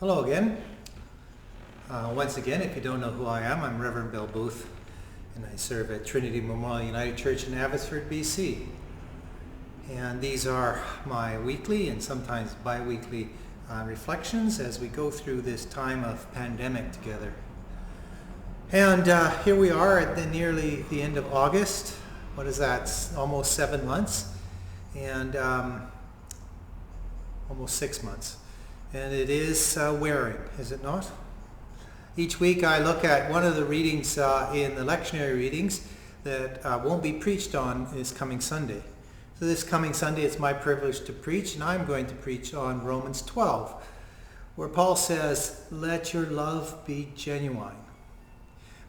Hello again. Once again, if you don't know who I am, I'm Reverend Bill Booth, and I serve at Trinity Memorial United Church in Abbotsford, BC. And these are my weekly and sometimes bi-weekly reflections as we go through this time of pandemic together. And here we are at nearly the end of August. What is that? Almost 7 months, and almost 6 months. And it is wearing, is it not? Each week I look at one of the readings in the lectionary readings that won't be preached on this coming Sunday. So this coming Sunday it's my privilege to preach, and I'm going to preach on Romans 12, where Paul says, "Let your love be genuine."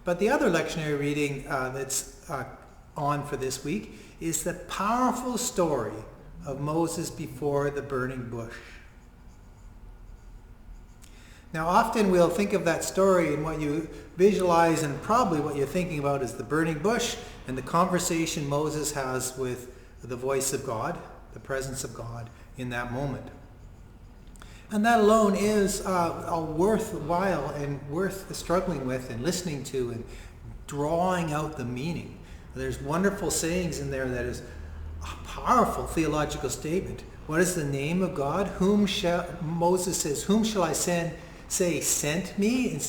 But the other lectionary reading that's on for this week is the powerful story of Moses before the burning bush. Now often we'll think of that story, and what you visualize and probably what you're thinking about is the burning bush and the conversation Moses has with the voice of God, the presence of God in that moment. And that alone is worthwhile and worth struggling with and listening to and drawing out the meaning. There's wonderful sayings in there that is a powerful theological statement. What is the name of God? Moses says, "Whom shall I send?" Say, "Sent me,"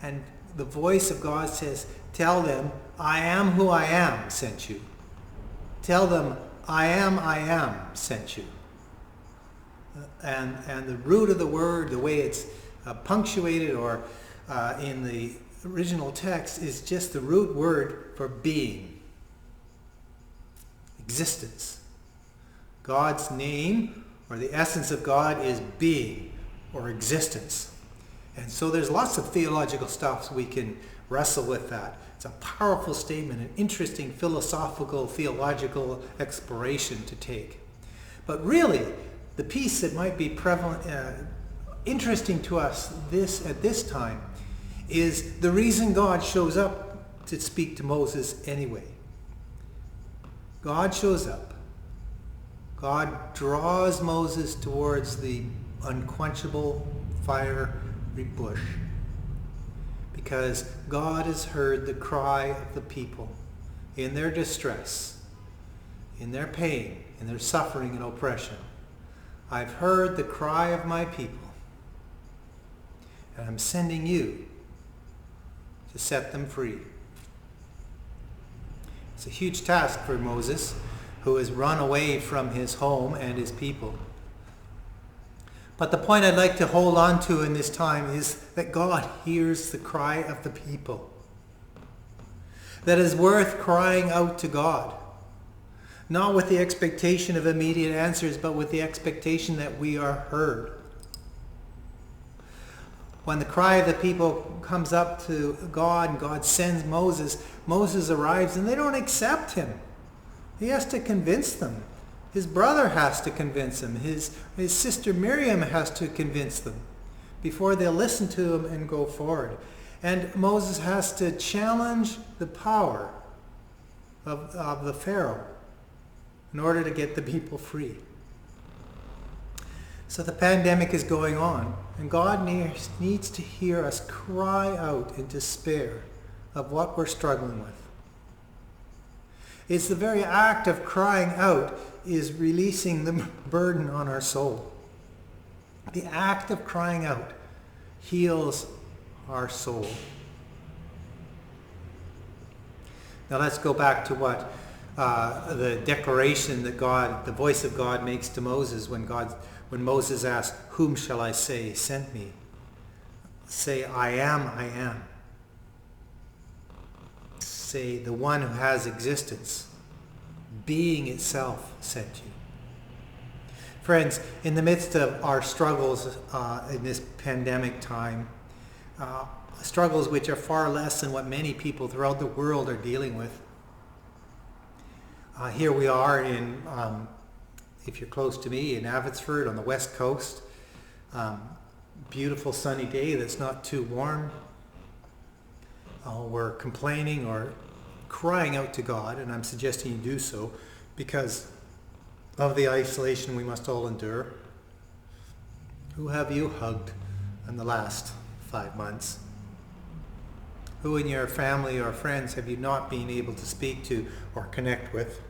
and the voice of God says, "Tell them, I am who I am sent you." Tell them, I am sent you. And the root of the word, the way it's punctuated or in the original text, is just the root word for being, existence. God's name or the essence of God is being or existence. And so there's lots of theological stuff we can wrestle with that. It's a powerful statement, an interesting philosophical, theological exploration to take. But really, the piece that might be prevalent, interesting to us at this time is the reason God shows up to speak to Moses anyway. God shows up. God draws Moses towards the unquenchable fire bush, because God has heard the cry of the people in their distress, in their pain, in their suffering and oppression. I've heard the cry of my people, and I'm sending you to set them free. It's a huge task for Moses, who has run away from his home and his people. But the point I'd like to hold on to in this time is that God hears the cry of the people. That is worth crying out to God. Not with the expectation of immediate answers, but with the expectation that we are heard. When the cry of the people comes up to God and God sends Moses, Moses arrives and they don't accept him. He has to convince them. His brother has to convince him. His sister Miriam has to convince them before they'll listen to him and go forward. And Moses has to challenge the power of the Pharaoh in order to get the people free. So the pandemic is going on, and God needs to hear us cry out in despair of what we're struggling with. It's the very act of crying out is releasing the burden on our soul. The act of crying out heals our soul. Now let's go back to what the declaration that the voice of God makes to Moses when when Moses asked, "Whom shall I say sent me?" Say, I am. Say, the one who has existence, being itself sent you. Friends, in the midst of our struggles in this pandemic time, struggles which are far less than what many people throughout the world are dealing with, here we are in, if you're close to me, in Abbotsford on the west coast. Beautiful sunny day that's not too warm. We're complaining or crying out to God, and I'm suggesting you do so because of the isolation we must all endure. Who have you hugged in the last 5 months? Who in your family or friends have you not been able to speak to or connect with?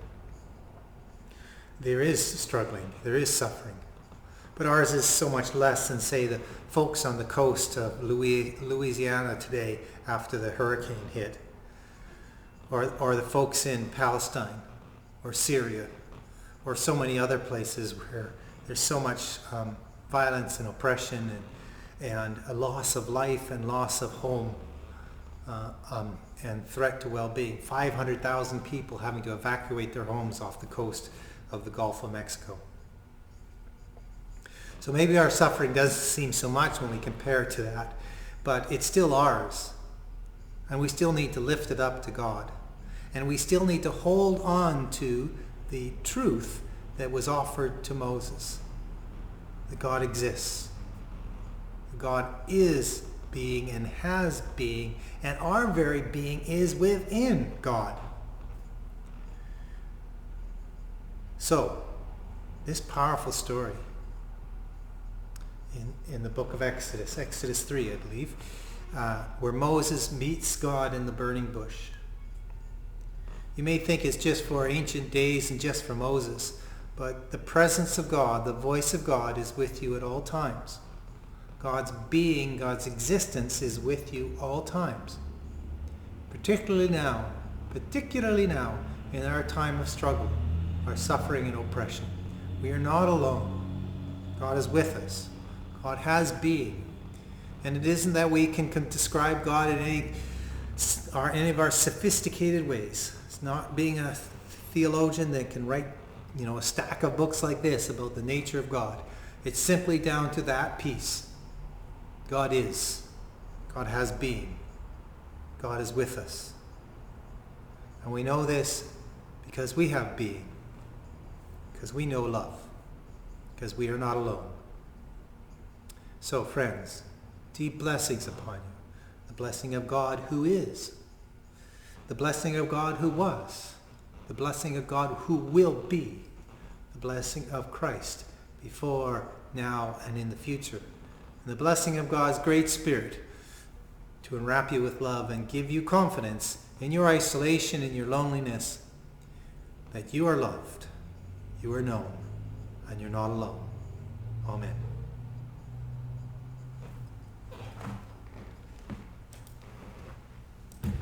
There is struggling, there is suffering. But ours is so much less than, say, the folks on the coast of Louisiana today after the hurricane hit. Or the folks in Palestine or Syria or so many other places where there's so much violence and oppression and a loss of life and loss of home and threat to well-being. 500,000 people having to evacuate their homes off the coast of the Gulf of Mexico. So maybe our suffering doesn't seem so much when we compare it to that, but it's still ours. And we still need to lift it up to God. And we still need to hold on to the truth that was offered to Moses. That God exists. God is being and has being, and our very being is within God. So, this powerful story in the book of Exodus 3, I believe, where Moses meets God in the burning bush. You may think it's just for ancient days and just for Moses, but the presence of God, the voice of God is with you at all times. God's being, God's existence is with you all times. Particularly now in our time of struggle, our suffering and oppression. We are not alone. God is with us. God has being. And it isn't that we can describe God in any of our sophisticated ways. It's not being a theologian that can write, a stack of books like this about the nature of God. It's simply down to that piece. God is. God has being. God is with us. And we know this because we have being. Because we know love. Because we are not alone. So, friends, deep blessings upon you. The blessing of God who is. The blessing of God who was. The blessing of God who will be. The blessing of Christ before, now, and in the future. And the blessing of God's great Spirit to enwrap you with love and give you confidence in your isolation and your loneliness that you are loved, you are known, and you're not alone. Amen.